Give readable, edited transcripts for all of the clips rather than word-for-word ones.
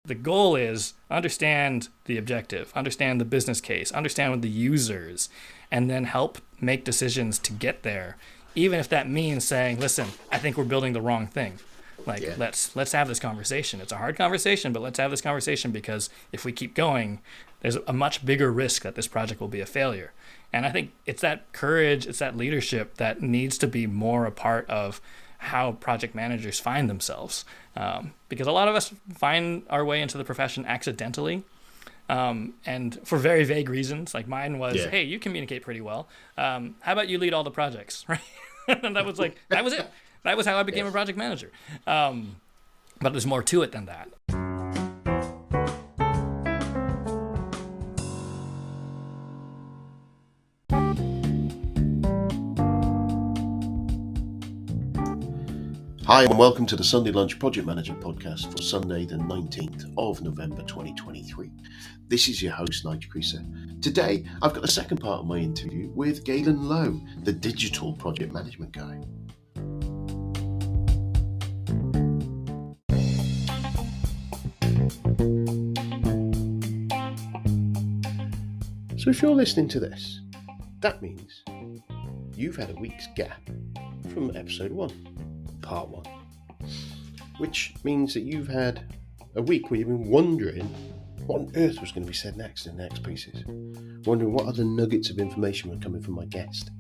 the goal is understand the objective, understand the business case, understand what the users, and then help make decisions to get there. Even if that means saying, listen, I think we're building the wrong thing. Let's have this conversation. It's a hard conversation, but let's have this conversation, because if we keep going, there's a much bigger risk that this project will be a failure. And I think it's that courage, it's that leadership that needs to be more a part of how project managers find themselves. Because a lot of us find our way into the profession accidentally, and for very vague reasons. Like mine was, hey, you communicate pretty well. How about you lead all the projects, right? And that was it. That was how I became a project manager. But there's more to it than that. Hi and welcome to the Sunday Lunch Project Manager podcast for Sunday the 19th of November 2023. This is your host, Nigel Creaser. Today I've got the second part of my interview with Galen Lowe, the digital project management guy. So if you're listening to this, that means you've had a week's gap from episode 1. Part 1, which means that you've had a week where you've been wondering what on earth was going to be said next in the next pieces, wondering what other nuggets of information were coming from my guest,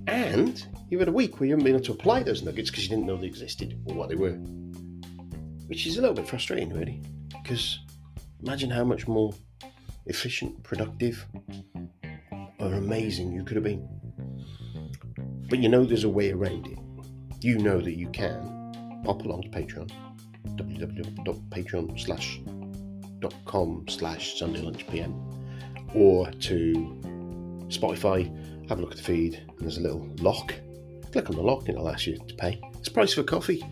and you've had a week where you haven't been able to apply those nuggets because you didn't know they existed or what they were, which is a little bit frustrating really, because imagine how much more efficient, productive or amazing you could have been. But you know there's a way around it. You know that you can pop along to Patreon, www.patreon.com/SundayLunchPM, or to Spotify, have a look at the feed, and there's a little lock. Click on the lock and it'll ask you to pay. It's the price of a coffee.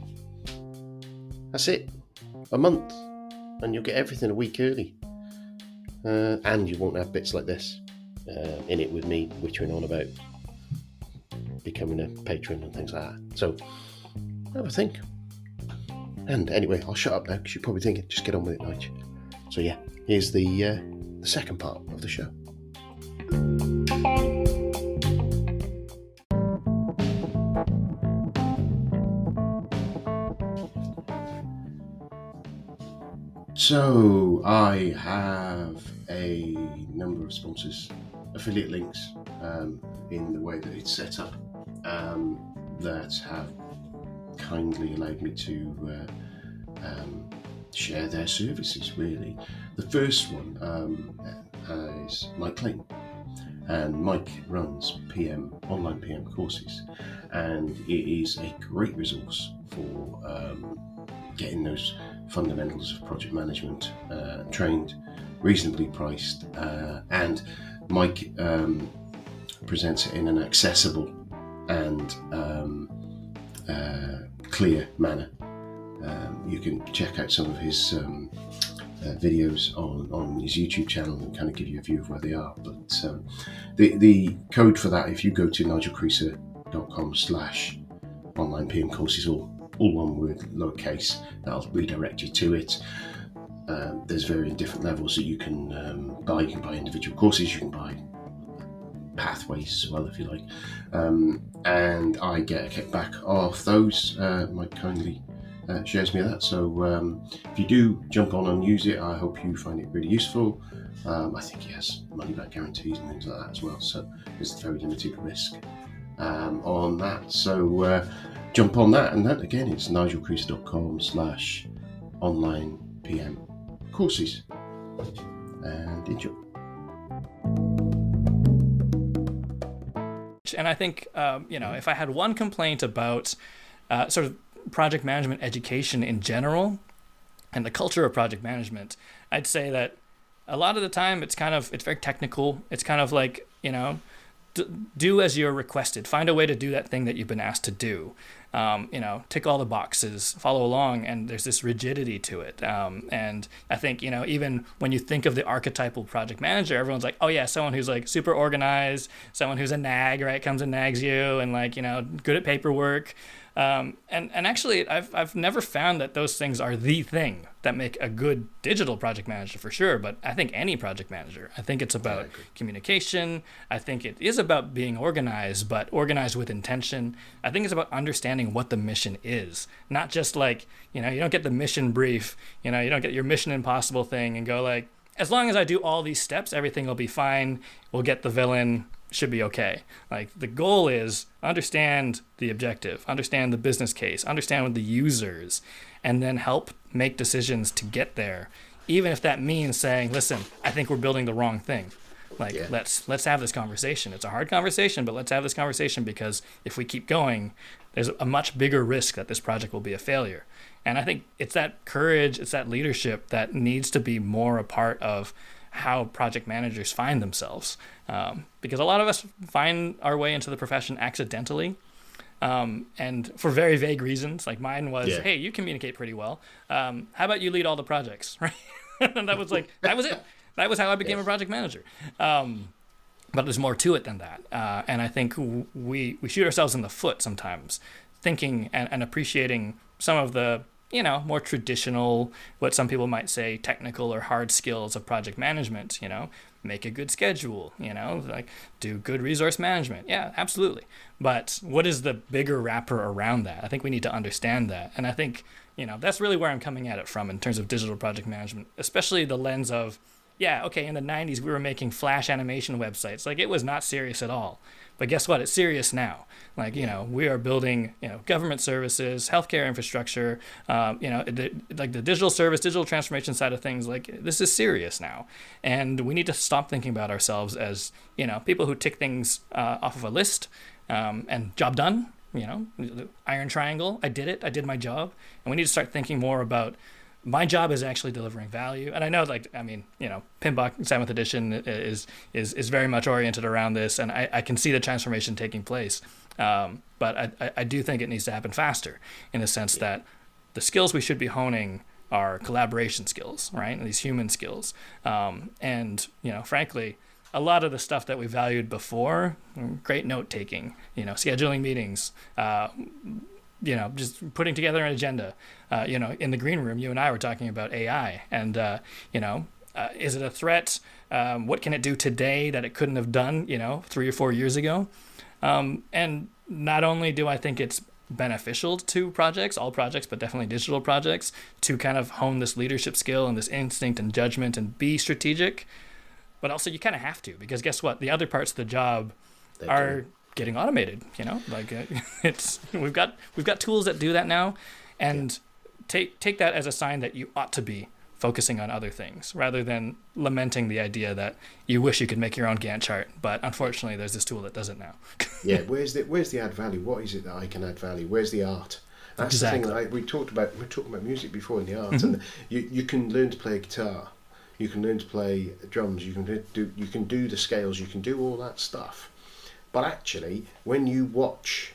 That's it. A month. And you'll get everything a week early. And you won't have bits like this in it with me wittering on about becoming a patron and things like that. So have a think. And anyway, I'll shut up now because you're probably thinking, just get on with it, Nige. So yeah, here's the second part of the show. So I have a number of sponsors, affiliate links in the way that it's set up, that have kindly allowed me to share their services really. The first one is Mike Clayton, and Mike runs online PM courses, and it is a great resource for getting those fundamentals of project management trained, reasonably priced, and Mike presents it in an accessible and clear manner. You can check out some of his videos on his YouTube channel and kind of give you a view of where they are. But the code for that, if you go to nigelcreaser.com/online PM courses, all one word, lowercase, that'll redirect you to it. There's varying different levels that you can buy. You can buy individual courses, you can buy pathways as well if you like, and I get a kickback off those. Mike kindly shares me of that, so if you do jump on and use it, I hope you find it really useful. I think he has money back guarantees and things like that as well, so there's very limited risk on that, so jump on that. And that again, it's nigelcreaser.com/online PM courses, and enjoy. And I think, if I had one complaint about sort of project management education in general and the culture of project management, I'd say that a lot of the time it's very technical. It's kind of like, do as you're requested. Find a way to do that thing that you've been asked to do. Tick all the boxes, follow along, and there's this rigidity to it. And I think, even when you think of the archetypal project manager, everyone's like, oh yeah, someone who's like super organized, someone who's a nag, right? Comes and nags you, and like, good at paperwork. And actually, I've never found that those things are the thing that make a good digital project manager for sure. But I think any project manager, I think it's about communication. I think it is about being organized, but organized with intention. I think it's about understanding what the mission is, not just like, you don't get the mission brief, you don't get your Mission Impossible thing and go like, as long as I do all these steps, everything will be fine. We'll get the villain, should be okay. Like the goal is understand the objective, understand the business case, understand what the users, and then help make decisions to get there. Even if that means saying, listen, I think we're building the wrong thing. Like let's have this conversation. It's a hard conversation, but let's have this conversation because if we keep going, there's a much bigger risk that this project will be a failure. And I think it's that courage, it's that leadership that needs to be more a part of how project managers find themselves. Because a lot of us find our way into the profession accidentally, and for very vague reasons. Like mine was, hey, you communicate pretty well. How about you lead all the projects, right? And that was it. That was how I became a project manager. But there's more to it than that. And I think we shoot ourselves in the foot sometimes, thinking and appreciating some of the more traditional, what some people might say, technical or hard skills of project management, make a good schedule, like do good resource management. Yeah, absolutely. But what is the bigger wrapper around that? I think we need to understand that. And I think, that's really where I'm coming at it from in terms of digital project management, especially the lens of, in the 90s, we were making Flash animation websites. Like, it was not serious at all. But guess what? It's serious now. Like, we are building, government services, healthcare infrastructure, like the digital service, digital transformation side of things. Like, this is serious now. And we need to stop thinking about ourselves as, people who tick things off of a list and job done, the iron triangle. I did it. I did my job. And we need to start thinking more about my job is actually delivering value. And I know, PMBOK 7th edition is very much oriented around this, and I can see the transformation taking place. But I do think it needs to happen faster in the sense that the skills we should be honing are collaboration skills, right? And these human skills. And, frankly, a lot of the stuff that we valued before, great note-taking, scheduling meetings, just putting together an agenda. In the green room, you and I were talking about AI and, is it a threat? What can it do today that it couldn't have done, 3 or 4 years ago? And not only do I think it's beneficial to projects, all projects, but definitely digital projects, to kind of hone this leadership skill and this instinct and judgment and be strategic, but also you kind of have to, because guess what? The other parts of the job are getting automated, we've got tools that do that now, and take that as a sign that you ought to be focusing on other things rather than lamenting the idea that you wish you could make your own Gantt chart, but unfortunately there's this tool that does it now. Where's the add value? What is it that I can add value? Where's the art? That's exactly the thing that we talked about music before in the art, and you can learn to play guitar, you can learn to play drums, you can do the scales, you can do all that stuff. But actually, when you watch,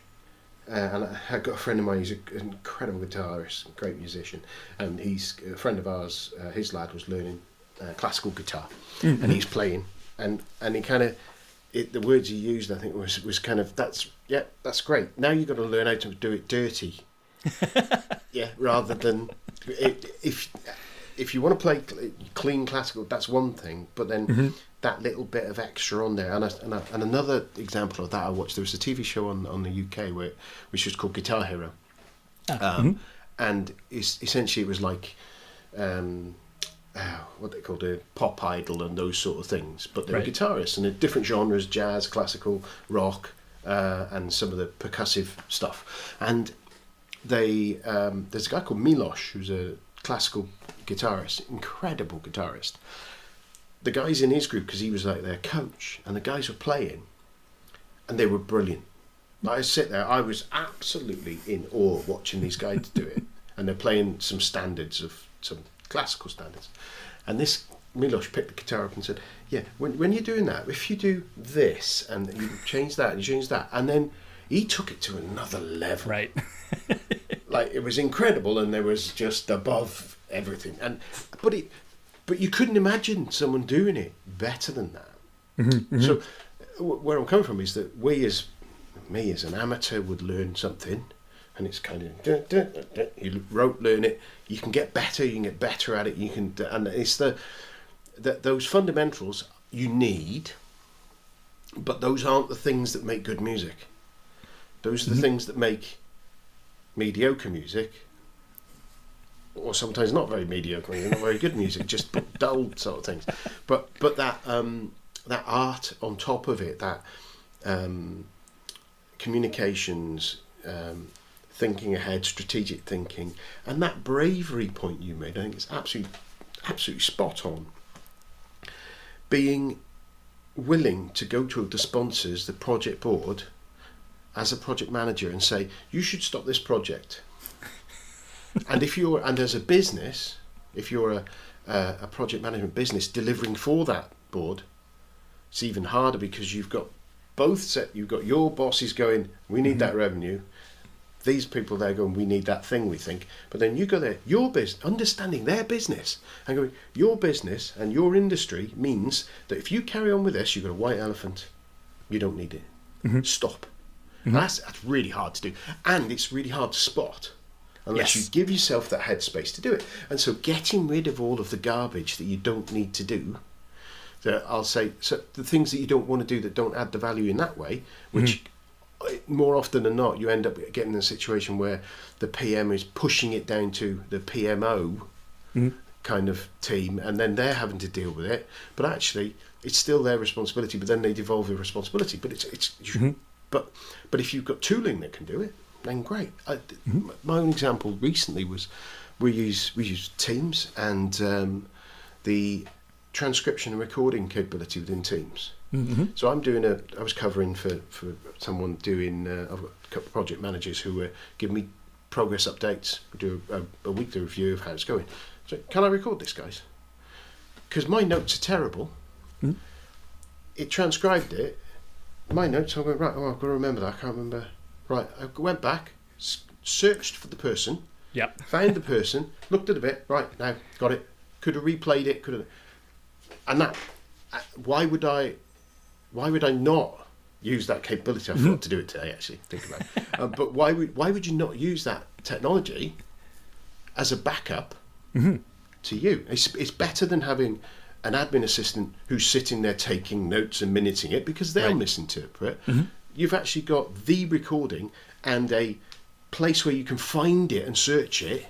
and I've got a friend of mine, he's an incredible guitarist, great musician, and he's a friend of ours, his lad was learning classical guitar, and he's playing, and he kind of, the words he used, I think, was kind of, that's great. Now you've got to learn how to do it dirty. Rather than, if you want to play clean classical, that's one thing, but then that little bit of extra on there. And another example of that I watched, there was a TV show on the UK which was called Guitar Hero. And essentially it was like, what they called a pop idol and those sort of things. But they were guitarists and in different genres, jazz, classical, rock, and some of the percussive stuff. And there's a guy called Milos, who's a classical guitarist, incredible guitarist. The guys in his group, because he was like their coach, and the guys were playing, and they were brilliant. I sit there, I was absolutely in awe watching these guys do it, and they're playing some classical standards. And this Milos picked the guitar up and said, when you're doing that, if you do this, and you change that, and you change that, and then he took it to another level. Right. Like, it was incredible, and there was just above everything. But you couldn't imagine someone doing it better than that. So where I'm coming from is that me as an amateur would learn something, and it's kind of you learn it. You can get better. You can get better at it. You can, and it's those fundamentals you need, but those aren't the things that make good music. Those are the things that make mediocre music, or sometimes not very mediocre, not very good music, just dull sort of things. But that that art on top of it, that communications, thinking ahead, strategic thinking, and that bravery point you made, I think it's absolutely spot on. Being willing to go to the sponsors, the project board, as a project manager, and say, you should stop this project. And as a business, if you're a project management business delivering for that board, it's even harder, because you've got you've got your bosses going, we need that revenue. These people there going, we need that thing, we think. But then you go there, your business, understanding their business, and going, your business and your industry means that if you carry on with this, you've got a white elephant. You don't need it. Stop. That's really hard to do, and it's really hard to spot unless you give yourself that headspace to do it. And so getting rid of all of the garbage that you don't need to do, that I'll say, so the things that you don't want to do that don't add the value in that way, which more often than not you end up getting in a situation where the PM is pushing it down to the PMO kind of team, and then they're having to deal with it, but actually it's still their responsibility, but then they devolve the responsibility. But but if you've got tooling that can do it, then great. My own example recently was we use Teams and the transcription and recording capability within Teams. So I was covering for someone doing, I've got a couple of project managers who were giving me progress updates. We do a weekly review of how it's going. So, can I record this, guys? Because my notes are terrible. It transcribed it. My notes, I went, right, I've got to remember that, I can't remember. Right, I went back, searched for the person, found the person, looked at a bit, right, now, got it, could have replayed it, and that, why would I not use that capability? I forgot to do it today, actually, think about it. But why would you not use that technology as a backup to you? It's better than having an admin assistant who's sitting there taking notes and minuting it, because they'll misinterpret. You've actually got the recording and a place where you can find it and search it,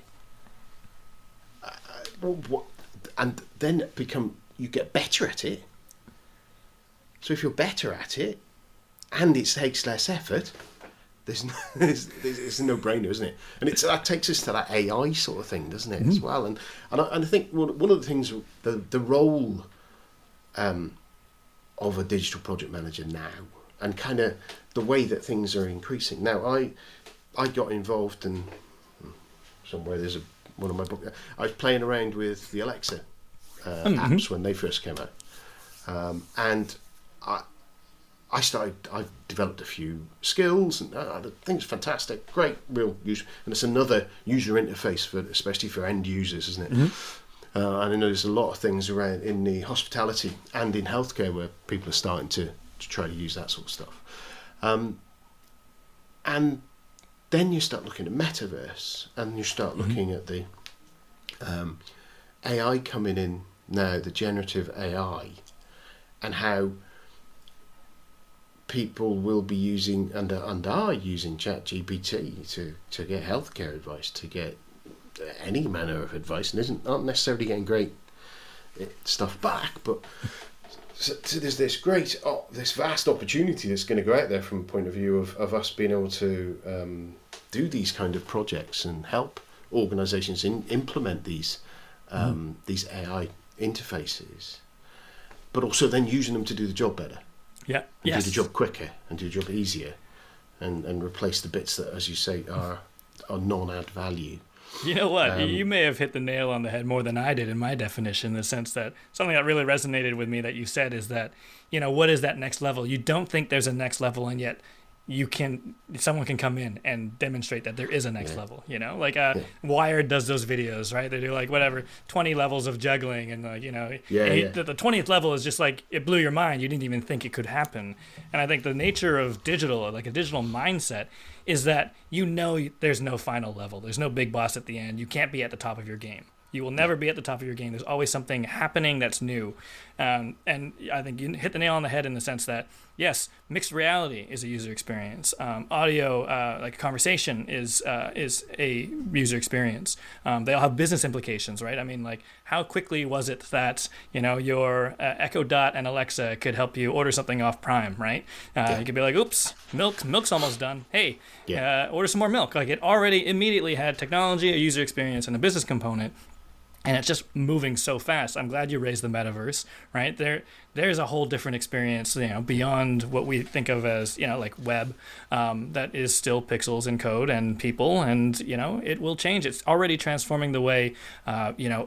and then you get better at it. So if you're better at it and it takes less effort, it's a no-brainer, isn't it? And that takes us to that AI sort of thing, doesn't it, as well? And I think one of the things, the role of a digital project manager now, and kind of the way that things are increasing. Now, I got involved in somewhere. There's one of my books. I was playing around with the Alexa apps when they first came out, and I've developed a few skills, and I think it's fantastic, great, real use, and it's another user interface especially for end users, isn't it? And I know there's a lot of things around in the hospitality and in healthcare where people are starting to try to use that sort of stuff. And then you start looking at metaverse, and you start looking at the AI coming in now, the generative AI, and how people will be using and are using ChatGPT to get healthcare advice, to get any manner of advice, and aren't necessarily getting great stuff back, but so there's this this vast opportunity that's going to go out there from a point of view of us being able to do these kind of projects and help organisations implement these AI interfaces, but also then using them to do the job better. Do the job quicker and do the job easier, and replace the bits that, as you say, are non-add value. You know what? You may have hit the nail on the head more than I did in my definition, in the sense that something that really resonated with me that you said is that, what is that next level? You don't think there's a next level, and yet someone can come in and demonstrate that there is a next level, like Wired does those videos, right? They do like whatever 20 levels of juggling, and like the 20th level is just like it blew your mind. You didn't even think it could happen. And I think the nature of digital, like a digital mindset, is that there's no final level, there's no big boss at the end. You can't be at the top of your game. You will never be at the top of your game. There's always something happening that's new. And I think you hit the nail on the head in the sense that, yes, mixed reality is a user experience. Audio, like a conversation, is a user experience. They all have business implications, right? I mean, like, how quickly was it that, your Echo Dot and Alexa could help you order something off Prime, right? You could be like, oops, milk's almost done. Hey, order some more milk. Like, it already immediately had technology, a user experience, and a business component. And it's just moving so fast. I'm glad you raised the metaverse, right? There's a whole different experience, beyond what we think of as, like web, that is still pixels and code and people, and, it will change. It's already transforming the way,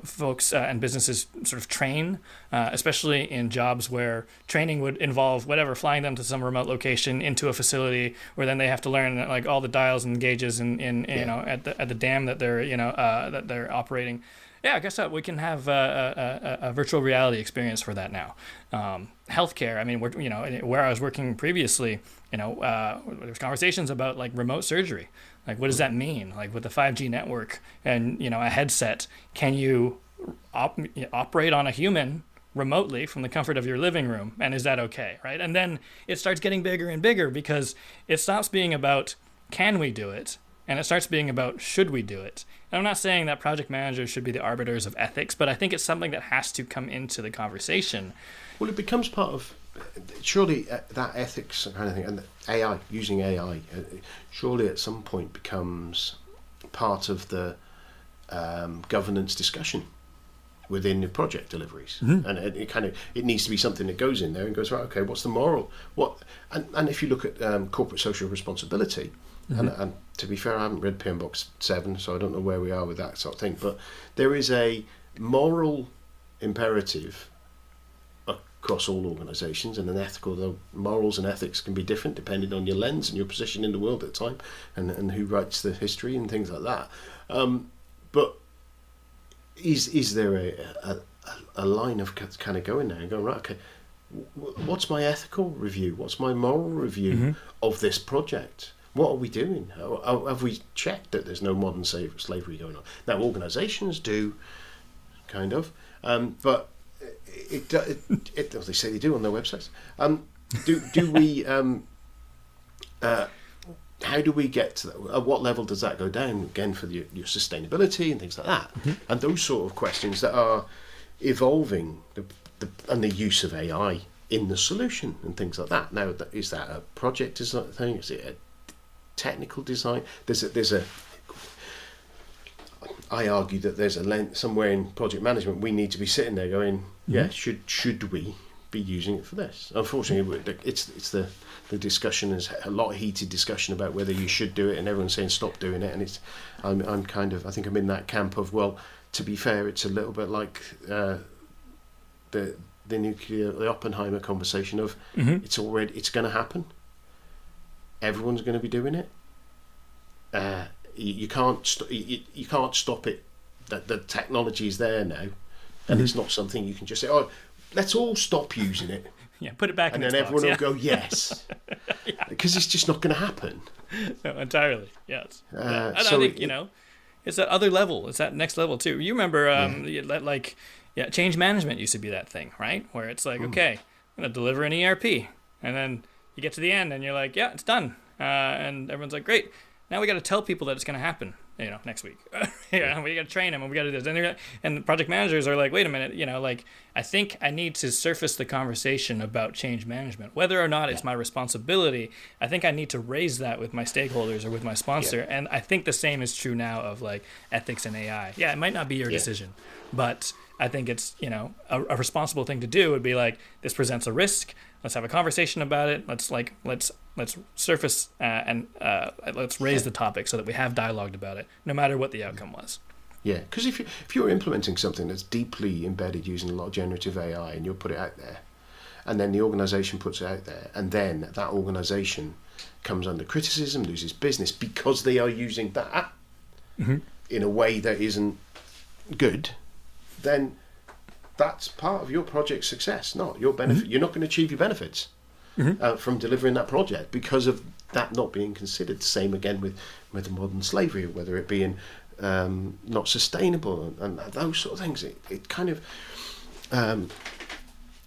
folks and businesses sort of train, especially in jobs where training would involve flying them to some remote location into a facility where then they have to learn like all the dials and gauges at the dam that they're operating. Yeah, I guess we can have a virtual reality experience for that now. Healthcare. I mean, where I was working previously, there's conversations about like remote surgery. Like, what does that mean? Like with the 5G network and a headset, can you operate on a human remotely from the comfort of your living room? And is that okay, right? And then it starts getting bigger and bigger because it stops being about can we do it, and it starts being about should we do it. And I'm not saying that project managers should be the arbiters of ethics, but I think it's something that has to come into the conversation. Well, it becomes part of, surely that ethics kind of thing, and AI, using AI, surely at some point becomes part of the governance discussion within the project deliveries. Mm-hmm. And it needs to be something that goes in there and goes, right, okay, what's the moral? And if you look at corporate social responsibility, mm-hmm. and to be fair, I haven't read PM Box 7, so I don't know where we are with that sort of thing, but there is a moral imperative across all organisations, and an ethical, though morals and ethics can be different depending on your lens and your position in the world at the time, and who writes the history and things like that. But is there a line of kind of going there and going, right, okay, what's my ethical review? What's my moral review mm-hmm. of this project? What are we doing? Have we checked that there's no modern slavery going on? Now, organisations do, kind of, but it they say they do on their websites. Do we? How do we get to that? At what level does that go down again for your sustainability and things like that? Mm-hmm. And those sort of questions that are evolving, and the use of AI in the solution and things like that. Now, is that a project design thing? Is it a technical design? I argue that there's a lens somewhere in project management. We need to be sitting there going, mm-hmm. yeah, should we be using it for this? Unfortunately, it's the discussion is a lot of heated discussion about whether you should do it, and everyone's saying stop doing it. And I'm kind of, I think I'm in that camp of, well, to be fair, it's a little bit like the Oppenheimer conversation of mm-hmm. it's going to happen. Everyone's going to be doing it. You can't stop it. The technology is there now, and mm-hmm. it's not something you can just say, oh, let's all stop using it. Yeah, put it back in its box. And then everyone will go, yes. Because it's just not going to happen. No, entirely, yes. I think, it's that other level. It's that next level, too. You remember, change management used to be that thing, right? Where it's like, okay, I'm going to deliver an ERP. And then you get to the end and you're like, yeah, it's done. And everyone's like, great. Now we got to tell people that it's going to happen, next week. We got to train them and we got to do this. And the project managers are like, wait a minute, I think I need to surface the conversation about change management. Whether or not it's my responsibility, I think I need to raise that with my stakeholders or with my sponsor. Yeah. And I think the same is true now of like ethics and AI. Yeah, it might not be your decision, but I think it's, a responsible thing to do would be like, this presents a risk. Let's have a conversation about it. Let's surface and let's raise the topic so that we have dialogued about it, no matter what the outcome was. Yeah, because if you're implementing something that's deeply embedded using a lot of generative AI and you'll put it out there, and then the organisation puts it out there, and then that organisation comes under criticism, loses business because they are using that in a way that isn't good, then that's part of your project's success, not your benefit. You're not going to achieve your benefits from delivering that project because of that not being considered. Same again with the modern slavery, whether it being not sustainable and those sort of things. It kind of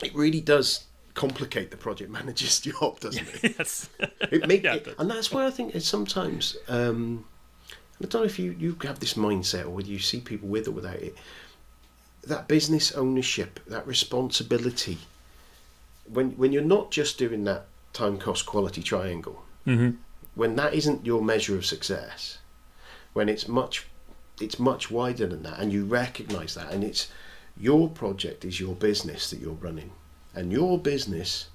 it really does complicate the project manager's job, doesn't it? Yes. And that's why I think it's sometimes I don't know if you have this mindset or whether you see people with or without it, that business ownership, that responsibility, when you're not just doing that time cost quality triangle, when that isn't your measure of success, when it's much wider than that, and you recognise that, and it's your project is your business that you're running, and your business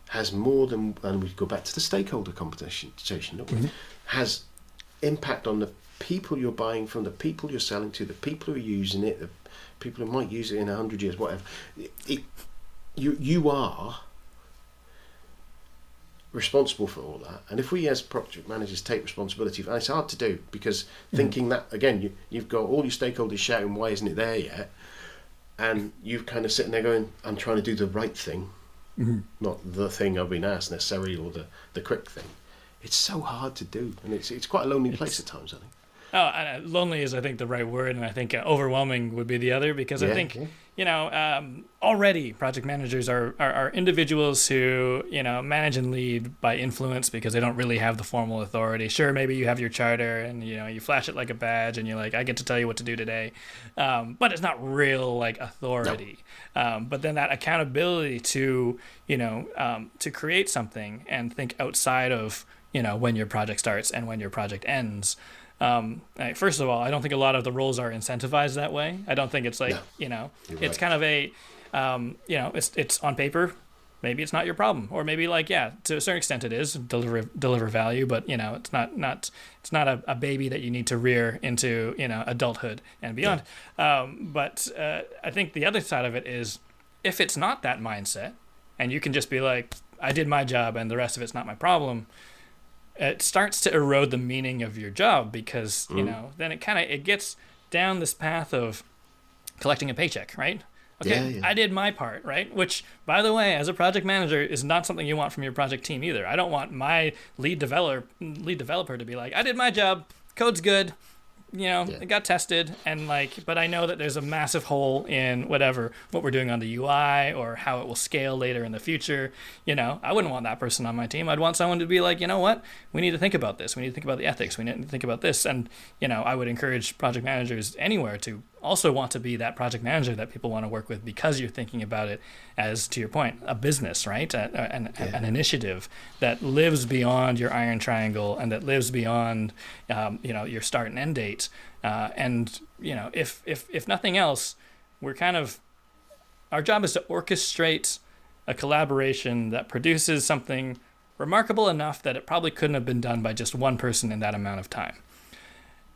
has more than, and we go back to the stakeholder competition, has impact on the people you're buying from, the people you're selling to, the people who are using it, the people who might use it in 100 years, whatever. You are responsible for all that, and if we as project managers take responsibility, and it's hard to do because thinking that again, you've got all your stakeholders shouting, "Why isn't it there yet?" And you've kind of sitting there going, "I'm trying to do the right thing, not the thing I've been asked necessarily, or the quick thing." It's so hard to do, and it's quite a lonely place at times, I think. Oh, and lonely is, I think, the right word, and I think overwhelming would be the other, because I think, already project managers are individuals who, manage and lead by influence because they don't really have the formal authority. Sure, maybe you have your charter and, you flash it like a badge and you're like, I get to tell you what to do today. But it's not real, authority. No. But then that accountability to, to create something and think outside of, when your project starts and when your project ends. First of all, I don't think a lot of the roles are incentivized that way. I don't think it's it's right. Kind of a, it's on paper. Maybe it's not your problem, or maybe to a certain extent it is deliver value, but it's not a baby that you need to rear into adulthood and beyond. Yeah. But I think the other side of it is, if it's not that mindset, and you can just be like, I did my job and the rest of it's not my problem, it starts to erode the meaning of your job, because then it gets down this path of collecting a paycheck, right? Okay, I did my part, right? Which, by the way, as a project manager, is not something you want from your project team either. I don't want my lead developer to be like, I did my job, code's good, it got tested, and but I know that there's a massive hole in what we're doing on the UI or how it will scale later in the future. I wouldn't want that person on my team. I'd want someone to be like, you know what, we need to think about this. We need to think about the ethics. We need to think about this. And, I would encourage project managers anywhere to also want to be that project manager that people want to work with, because you're thinking about it as, to your point, a business, right? An initiative that lives beyond your iron triangle and that lives beyond, your start and end date. And if nothing else, we're our job is to orchestrate a collaboration that produces something remarkable enough that it probably couldn't have been done by just one person in that amount of time.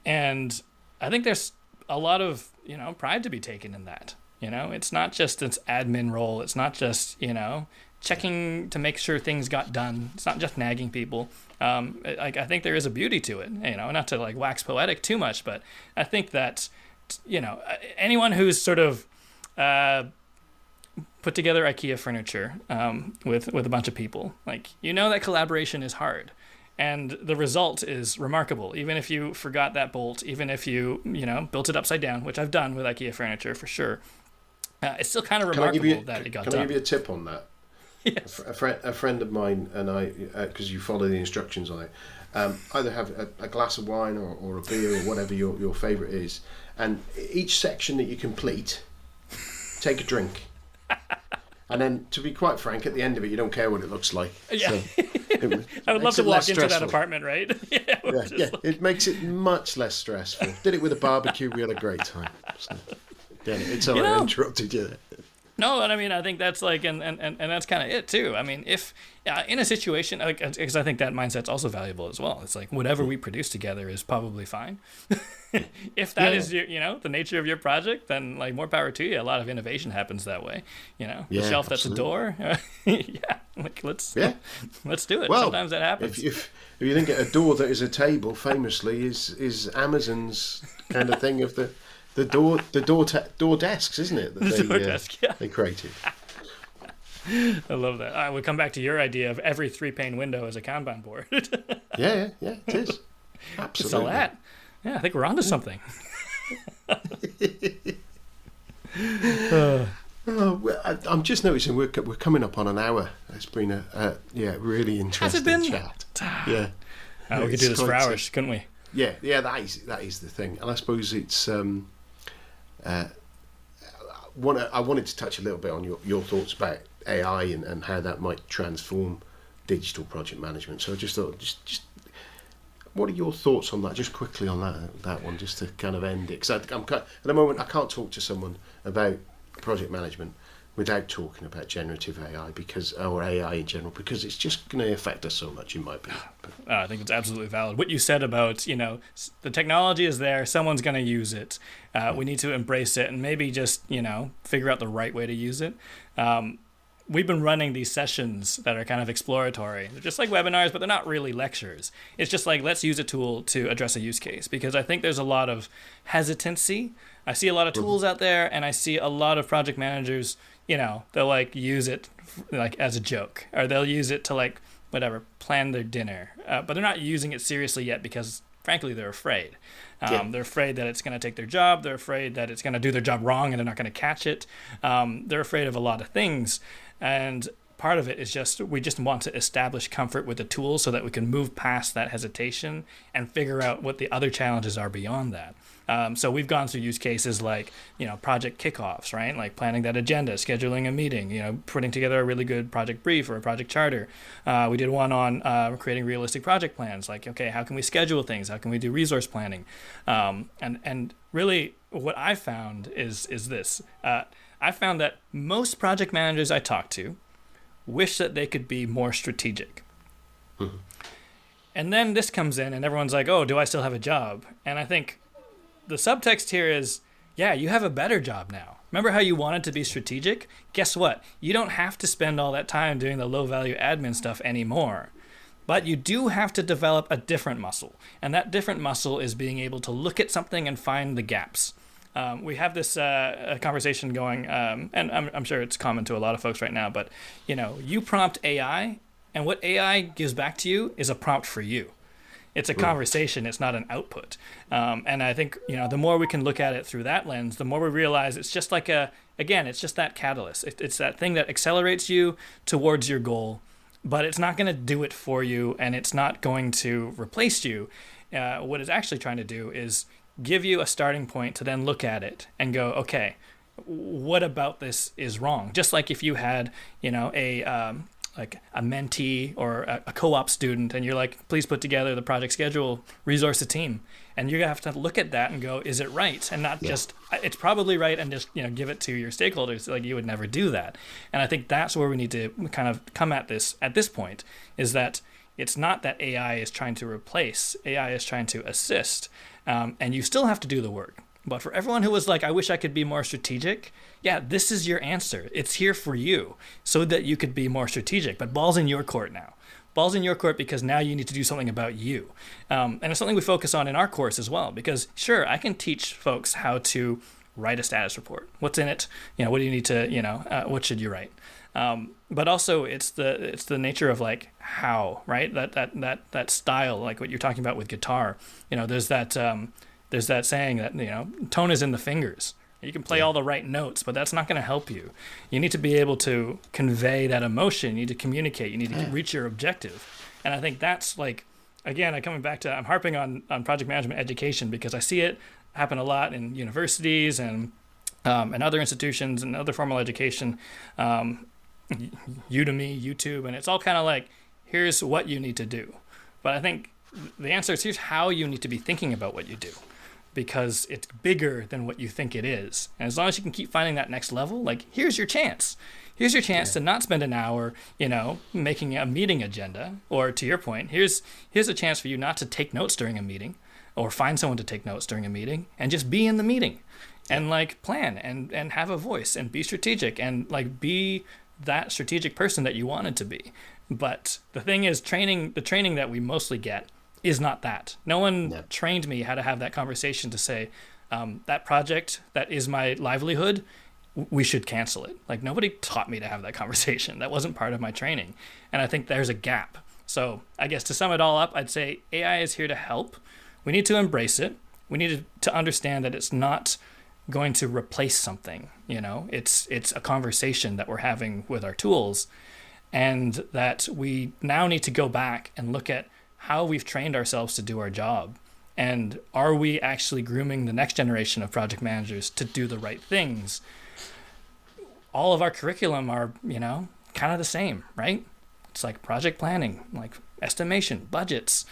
And I think there's a lot of, pride to be taken in that. It's not just its admin role. It's not just, checking to make sure things got done. It's not just nagging people. I think there is a beauty to it, not to wax poetic too much, but I think that, anyone who's sort of put together IKEA furniture with a bunch of people, that collaboration is hard. And the result is remarkable. Even if you forgot that bolt, even if you, built it upside down, which I've done with IKEA furniture for sure, it's still kind of remarkable that it got done. Can I give you a tip on that? Yes. A friend of mine and I, because you follow the instructions on it, either have a glass of wine or a beer or whatever your favourite is, and each section that you complete, take a drink. And then, to be quite frank, at the end of it, you don't care what it looks like. Yeah. So I would love to walk into that apartment, right? It makes it much less stressful. Did it with a barbecue. We had a great time. So, it's all I interrupted you there. No, and I think that's and that's kind of it too. If in a situation, because I think that mindset's also valuable as well. It's whatever we produce together is probably fine. If that is the nature of your project, then more power to you. A lot of innovation happens that way. The shelf that's a door. Yeah, Like, let's Yeah. let's do it. Well, Sometimes that happens. If you think a door that is a table, famously, is Amazon's kind of thing of the door desks, isn't it? That The door desk, yeah. they created. I love that. All right, we'll come back to your idea of every 3-pane window as a Kanban board. Yeah, it is. Absolutely. Sell that. Yeah, I think we're onto something. I'm just noticing we're coming up on an hour. It's been a really interesting been? chat. Yeah. We could do this for hours, couldn't we? Yeah, that is the thing, and I suppose it's. I wanted to touch a little bit on your thoughts about AI and how that might transform digital project management. So I just thought, just what are your thoughts on that? Just quickly on that one, just to kind of end it. Because at the moment I can't talk to someone about project management without talking about generative AI or AI in general, because it's just going to affect us so much, in my opinion. I think it's absolutely valid. What you said about, the technology is there, someone's going to use it. We need to embrace it and maybe just, figure out the right way to use it. We've been running these sessions that are kind of exploratory. They're just like webinars, but they're not really lectures. It's just like, let's use a tool to address a use case, because I think there's a lot of hesitancy. I see a lot of tools out there, and I see a lot of project managers, they'll like use it like as a joke, or they'll use it to like, whatever, plan their dinner. But they're not using it seriously yet because, frankly, they're afraid. They're afraid that it's going to take their job. They're afraid that it's going to do their job wrong and they're not going to catch it. They're afraid of a lot of things. And part of it is we just want to establish comfort with the tool so that we can move past that hesitation and figure out what the other challenges are beyond that. So we've gone through use cases like, project kickoffs, right? Like planning that agenda, scheduling a meeting, putting together a really good project brief or a project charter. We did one on creating realistic project plans. Like, okay, how can we schedule things? How can we do resource planning? And really what I found is this. I found that most project managers I talk to wish that they could be more strategic. Mm-hmm. And then this comes in and everyone's like, oh, do I still have a job? And I think the subtext here is, yeah, you have a better job now. Remember how you wanted to be strategic? Guess what? You don't have to spend all that time doing the low-value admin stuff anymore. But you do have to develop a different muscle. And that different muscle is being able to look at something and find the gaps. We have this conversation going, and I'm sure it's common to a lot of folks right now, but, you prompt AI, and what AI gives back to you is a prompt for you. It's a conversation. It's not an output. And I think, the more we can look at it through that lens, the more we realize it's just like it's just that catalyst. It's that thing that accelerates you towards your goal, but it's not going to do it for you, and it's not going to replace you. What it's actually trying to do is give you a starting point to then look at it and go, okay, what about this is wrong? Just like if you had, a mentee or a co-op student, and you're like, please put together the project schedule, resource a team. And you're going to have to look at that and go, is it right? And not just, it's probably right, and just, give it to your stakeholders. Like, you would never do that. And I think that's where we need to kind of come at this point, is that it's not that AI is trying to replace, AI is trying to assist. And you still have to do the work. But for everyone who was like, I wish I could be more strategic, yeah, this is your answer. It's here for you so that you could be more strategic. But ball's in your court now. Ball's in your court, because now you need to do something about you. And it's something we focus on in our course as well, because sure, I can teach folks how to write a status report. What's in it? What do you need to, what should you write? But also it's the nature of like how, right? That style, like what you're talking about with guitar. There's that saying that, tone is in the fingers. You can play all the right notes, but that's not going to help you. You need to be able to convey that emotion. You need to communicate. You need to reach your objective. And I think that's like, again, I'm harping on project management education, because I see it happen a lot in universities and other institutions and other formal education, Udemy, YouTube, and it's all kind of like, here's what you need to do. But I think the answer is, here's how you need to be thinking about what you do, because it's bigger than what you think it is. And as long as you can keep finding that next level, like, here's your chance. Here's your chance to not spend an hour, making a meeting agenda. Or to your point, here's a chance for you not to take notes during a meeting, or find someone to take notes during a meeting, and just be in the meeting and like plan and have a voice and be strategic and like be that strategic person that you wanted to be. But the thing is, the training that we mostly get is not that. No one trained me how to have that conversation to say, that project that is my livelihood, we should cancel it. Like, nobody taught me to have that conversation. That wasn't part of my training. And I think there's a gap. So I guess to sum it all up, I'd say AI is here to help. We need to embrace it. We need to understand that it's not going to replace something. It's a conversation that we're having with our tools, and that we now need to go back and look at how we've trained ourselves to do our job. And are we actually grooming the next generation of project managers to do the right things? All of our curriculum are, kind of the same, right? It's like project planning, like estimation, budgets,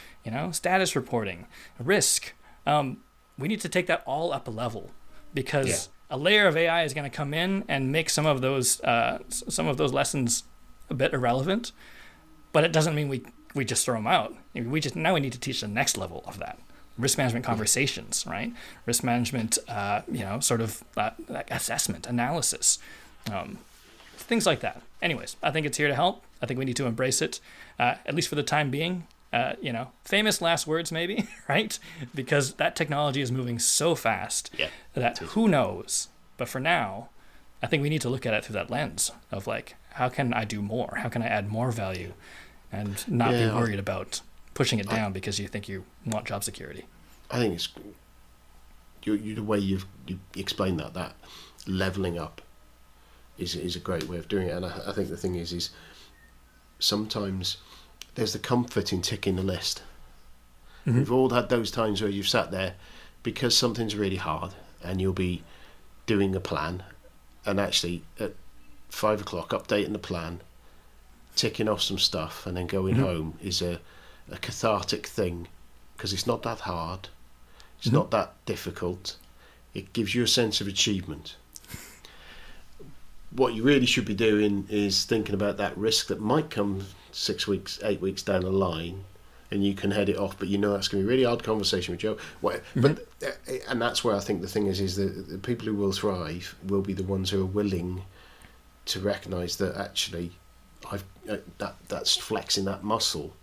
status reporting, risk. We need to take that all up a level, because a layer of AI is going to come in and make some of those lessons a bit irrelevant. But it doesn't mean we just throw them out. Now we need to teach the next level of that. Risk management conversations, right? Risk management, like assessment, analysis, things like that. Anyways, I think it's here to help. I think we need to embrace it, at least for the time being. Famous last words maybe, right? Because that technology is moving so fast that who knows? But for now, I think we need to look at it through that lens of like, how can I do more? How can I add more value, and not be worried about pushing it down because you think you want job security? I think it's the way you explain that leveling up is a great way of doing it. And I think the thing is sometimes there's the comfort in ticking the list. Mm-hmm. We've all had those times where you've sat there because something's really hard and you'll be doing a plan, and actually at 5 o'clock updating the plan, ticking off some stuff, and then going home is a cathartic thing, because it's not that hard, it's not that difficult, it gives you a sense of achievement. What you really should be doing is thinking about that risk that might come 6 weeks, 8 weeks down the line, and you can head it off, but that's going to be a really hard conversation with Joe. But and that's where I think the thing is that the people who will thrive will be the ones who are willing to recognise that actually that's flexing that muscle.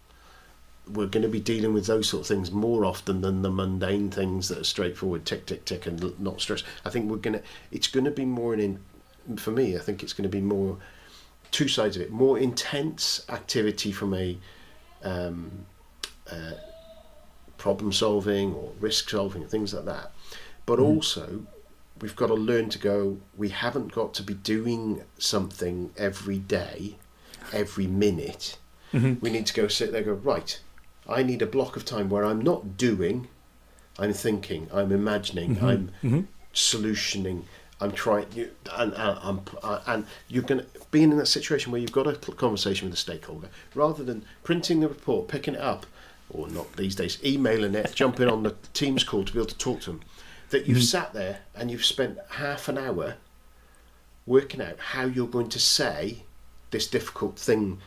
We're going to be dealing with those sort of things more often than the mundane things that are straightforward, tick, tick, tick, and not stress. I think it's going to be more for me, I think it's going to be more two sides of it, more intense activity from a problem solving or risk solving and things like that. But also, we've got to learn to go, we haven't got to be doing something every day, every minute. We need to go sit there and go, right, I need a block of time where I'm not doing, I'm thinking, I'm imagining, I'm solutioning, I'm trying, and you're going to be in that situation where you've got a conversation with a stakeholder, rather than printing the report, picking it up, or not these days, emailing it, jumping on the Teams call to be able to talk to them, that you've sat there and you've spent half an hour working out how you're going to say this difficult thing,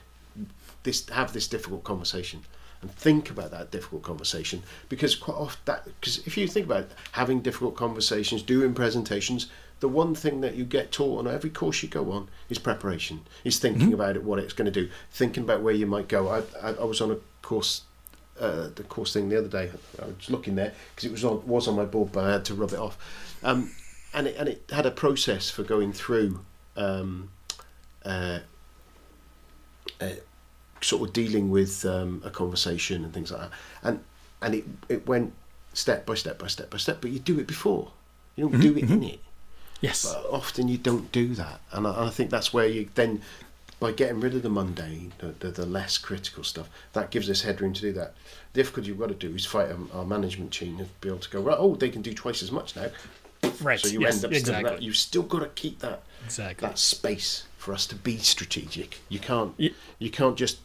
have this difficult conversation, and think about that difficult conversation, because quite often because if you think about it, having difficult conversations, doing presentations, the one thing that you get taught on every course you go on is preparation, is thinking about it, what it's going to do, thinking about where you might go. I was on a course, the course thing the other day. I was looking there because it was on my board, but I had to rub it off, and it had a process for going through sort of dealing with a conversation and things like that, and it went step by step by step by step, but you do it before, you don't do it in it. Yes. But often you don't do that, and I think that's where you then, by getting rid of the mundane, the less critical stuff, that gives us headroom to do that. The difficulty you've got to do is fight our management team and be able to go, right, they can do twice as much now. Right. So you end up still that. You've still got to keep that space for us to be strategic. You can't just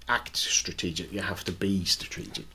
act strategic. You have to be strategic.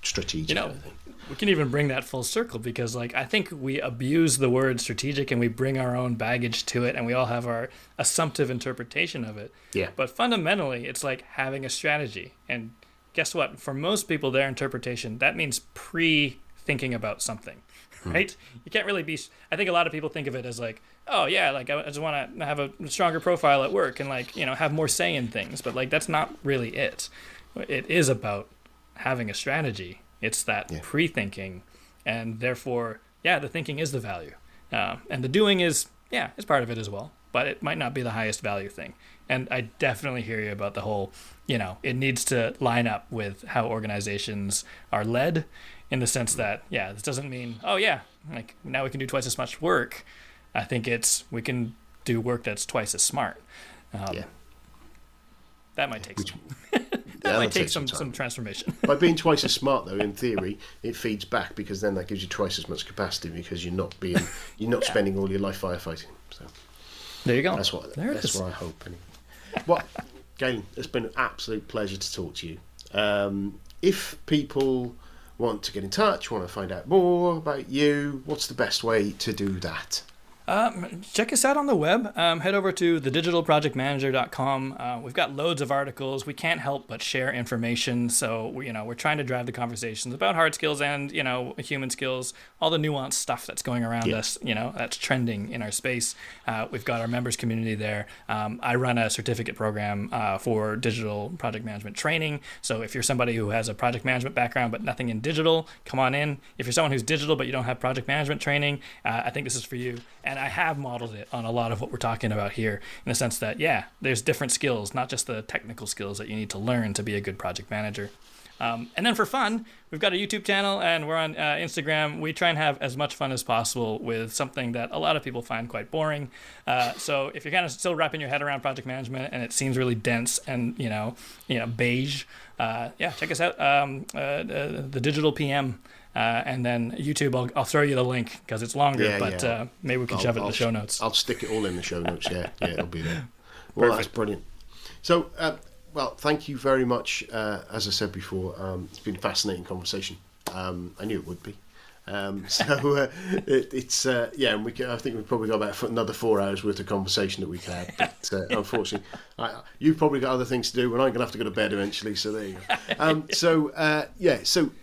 I think. We can even bring that full circle, because I think we abuse the word strategic and we bring our own baggage to it, and we all have our assumptive interpretation of it. Yeah. But fundamentally, it's like having a strategy. And guess what? For most people, their interpretation, that means pre-thinking about something, right? You can't really be... I think a lot of people think of it as like, oh yeah, like I just want to have a stronger profile at work and like, have more say in things. But like that's not really it. It is about having a strategy. It's that pre-thinking, and therefore, the thinking is the value, and the doing is part of it as well. But it might not be the highest value thing. And I definitely hear you about the whole, it needs to line up with how organizations are led, in the sense that, this doesn't mean, like now we can do twice as much work. I think we can do work that's twice as smart. That might take some transformation. By being twice as smart, though, in theory, it feeds back, because then that gives you twice as much capacity, because you're not spending all your life firefighting. So there you go. That's what I hope. Anyway. Well, Galen, it's been an absolute pleasure to talk to you. If people want to get in touch, want to find out more about you, what's the best way to do that? Check us out on the web. Head over to thedigitalprojectmanager.com. We've got loads of articles. We can't help but share information. So, we're trying to drive the conversations about hard skills and, human skills, all the nuanced stuff that's going around us, that's trending in our space. We've got our members community there. I run a certificate program for digital project management training. So if you're somebody who has a project management background but nothing in digital, come on in. If you're someone who's digital but you don't have project management training, I think this is for you. And I have modeled it on a lot of what we're talking about here, in the sense that, there's different skills, not just the technical skills that you need to learn to be a good project manager. And then for fun, we've got a YouTube channel and we're on Instagram. We try and have as much fun as possible with something that a lot of people find quite boring. So if you're kind of still wrapping your head around project management and it seems really dense and, beige, check us out, the Digital PM. And then YouTube, I'll throw you the link because it's longer, but maybe we can shove it in the show notes. I'll stick it all in the show notes, it'll be there. Well, that's brilliant. So, thank you very much. As I said before, it's been a fascinating conversation. I knew it would be. And I think we've probably got about another 4 hours worth of conversation that we can have. But unfortunately, you've probably got other things to do, and I'm going to have to go to bed eventually. So there you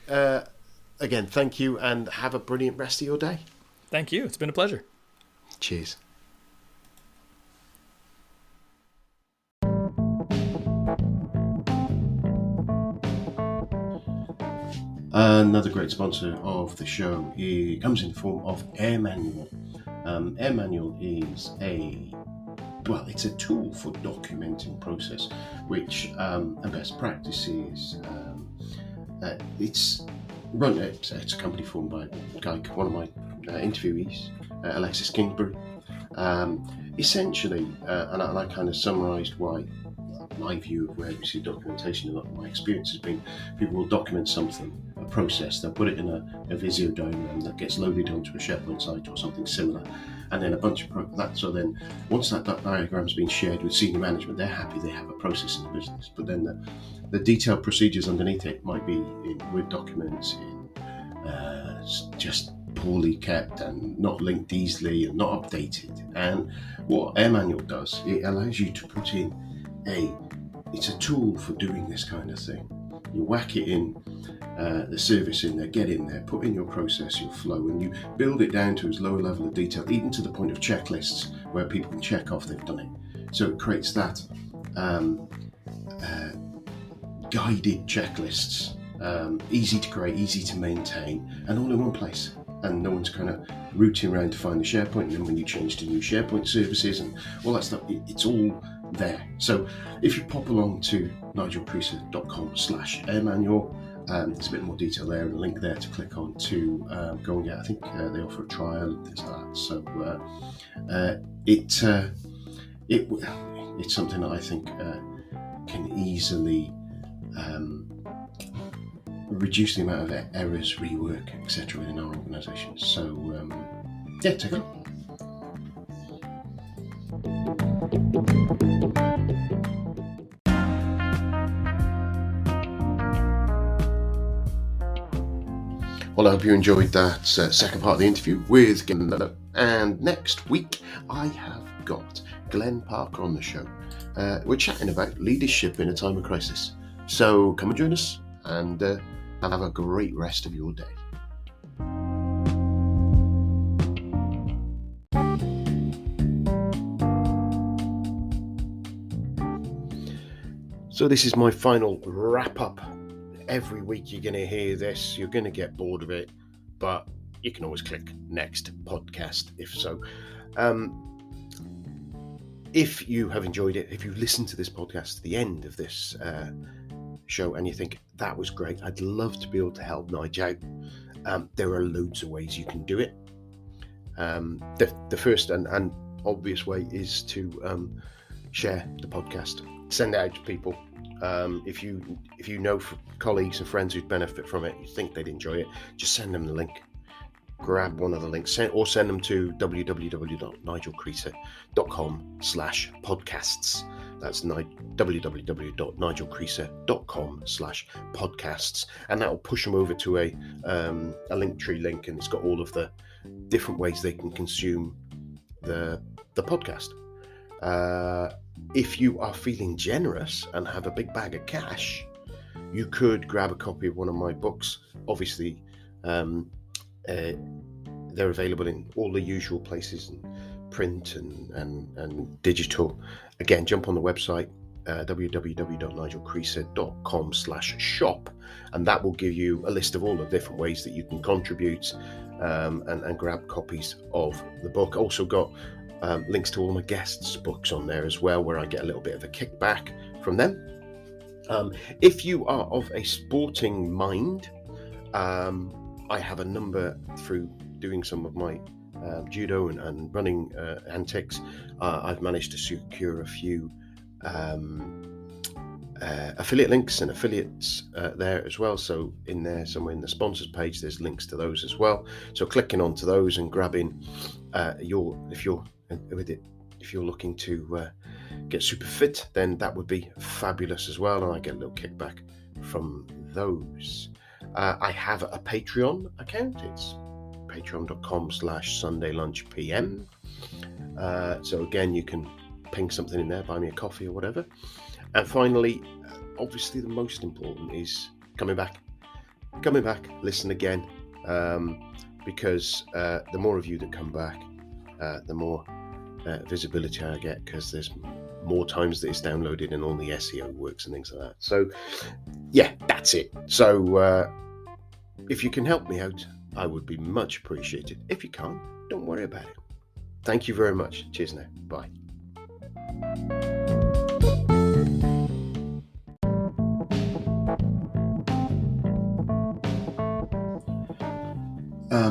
go. Again, thank you, and have a brilliant rest of your day. Thank you. It's been a pleasure. Cheers. Another great sponsor of the show comes in the form of AirManual. AirManual is it's a tool for documenting process, which and best practices. It's a company formed by one of my interviewees, Alexis Kingsbury. Essentially, and I kind of summarised why my view of where we see documentation, and my experience has been people will document something, a process, they'll put it in a Visio diagram that gets loaded onto a SharePoint site or something similar, and then a bunch of that. So then once that diagram's been shared with senior management, they're happy they have a process in the business. But then the detailed procedures underneath it might be in Word documents, just poorly kept and not linked easily and not updated. And what AirManual does, it allows you to put in it's a tool for doing this kind of thing. You whack it in, the service in there, get in there, put in your process, your flow, and you build it down to as low a level of detail, even to the point of checklists where people can check off they've done it. So it creates that guided checklists, easy to create, easy to maintain, and all in one place. And no one's kind of rooting around to find the SharePoint, and then when you change to new SharePoint services and all that stuff, it's all there. So if you pop along to nigelpriester.com/airmanual, there's a bit more detail there and a link there to click on to go and get. I think they offer a trial and things like that. So it's something that I think can easily reduce the amount of errors, rework, etc. within our organisation. So take a look. Well, I hope you enjoyed that second part of the interview with Glenn. And next week, I have got Glenn Parker on the show. We're chatting about leadership in a time of crisis. So come and join us and have a great rest of your day. So this is my final wrap up. Every week you're going to hear this, you're going to get bored of it, but you can always click next podcast if so. If you have enjoyed it, if you listen to this podcast to the end of this show and you think that was great, I'd love to be able to help Nigel out. There are loads of ways you can do it. The first and obvious way is to share the podcast, send it out to people. If you know colleagues and friends who'd benefit from it, you think they'd enjoy it, just send them the link. Grab one of the links or send them to www.nigelcreaser.com/podcasts. That's www.nigelcreaser.com/podcasts, and that will push them over to a Linktree link, and it's got all of the different ways they can consume the podcast. If you are feeling generous and have a big bag of cash, you could grab a copy of one of my books. Obviously, they're available in all the usual places, in print and digital. Again, jump on the website, www.nigelcreaser.com/shop, and that will give you a list of all the different ways that you can contribute and grab copies of the book. Also got links to all my guests' books on there as well, where I get a little bit of a kickback from them. If you are of a sporting mind, I have a number through doing some of my judo and running antics. I've managed to secure a few affiliate links and affiliates there as well. So in there, somewhere in the sponsors page, there's links to those as well. So clicking onto those and grabbing if you're looking to get super fit, then that would be fabulous as well, and I get a little kickback from those. I have a Patreon account. It's patreon.com/sundaylunchpm. So again, you can ping something in there, buy me a coffee or whatever. And finally, obviously the most important is coming back, listen again, because the more of you that come back, the more visibility I get, because there's more times that it's downloaded and all the SEO works and things like that. So yeah, that's it. So if you can help me out, I would be much appreciated. If you can't, don't worry about it. Thank you very much. Cheers now. Bye.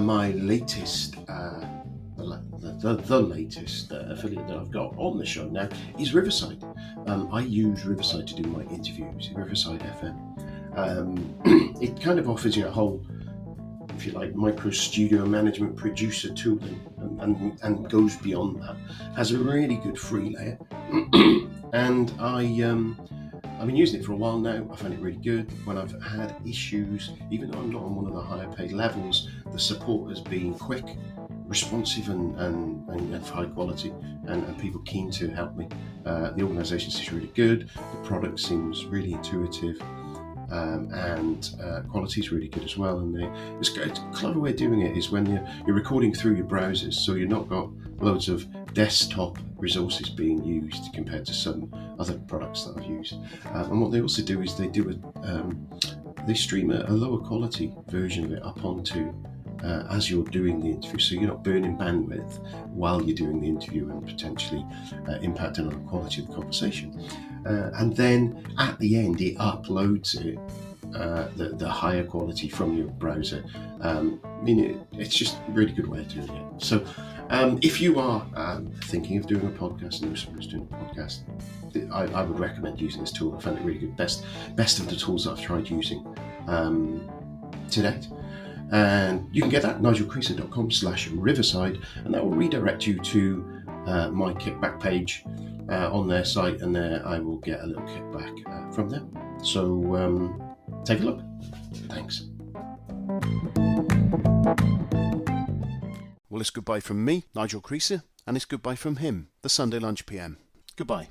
My latest, the latest affiliate that I've got on the show now is Riverside. I use Riverside to do my interviews, Riverside FM. It kind of offers you a whole, if you like, micro studio management producer tooling and goes beyond that. Has a really good free layer. And I've been using it for a while now. I find it really good. When I've had issues, even though I'm not on one of the higher paid levels, the support has been quick, responsive and of high quality, and people keen to help me. The organisation seems really good. The product seems really intuitive. And quality is really good as well. And it's a clever way of doing it is when you're recording through your browsers, so you've not got loads of desktop resources being used compared to some other products that I've used. And what they also do is they stream a lower quality version of it up onto as you're doing the interview, so you're not burning bandwidth while you're doing the interview and potentially impacting on the quality of the conversation. And then at the end, it uploads it, the higher quality from your browser. It's just a really good way of doing it. So if you are thinking of doing a podcast, know someone who's doing a podcast, I would recommend using this tool. I found it really good. Best of the tools I've tried using to date. And you can get that at nigelcreaser.com/riverside, and that will redirect you to my kickback page on their site, and there I will get a little kickback from them. So take a look. Thanks. Well, it's goodbye from me, Nigel Creaser, and it's goodbye from him, the Sunday Lunch PM. Goodbye.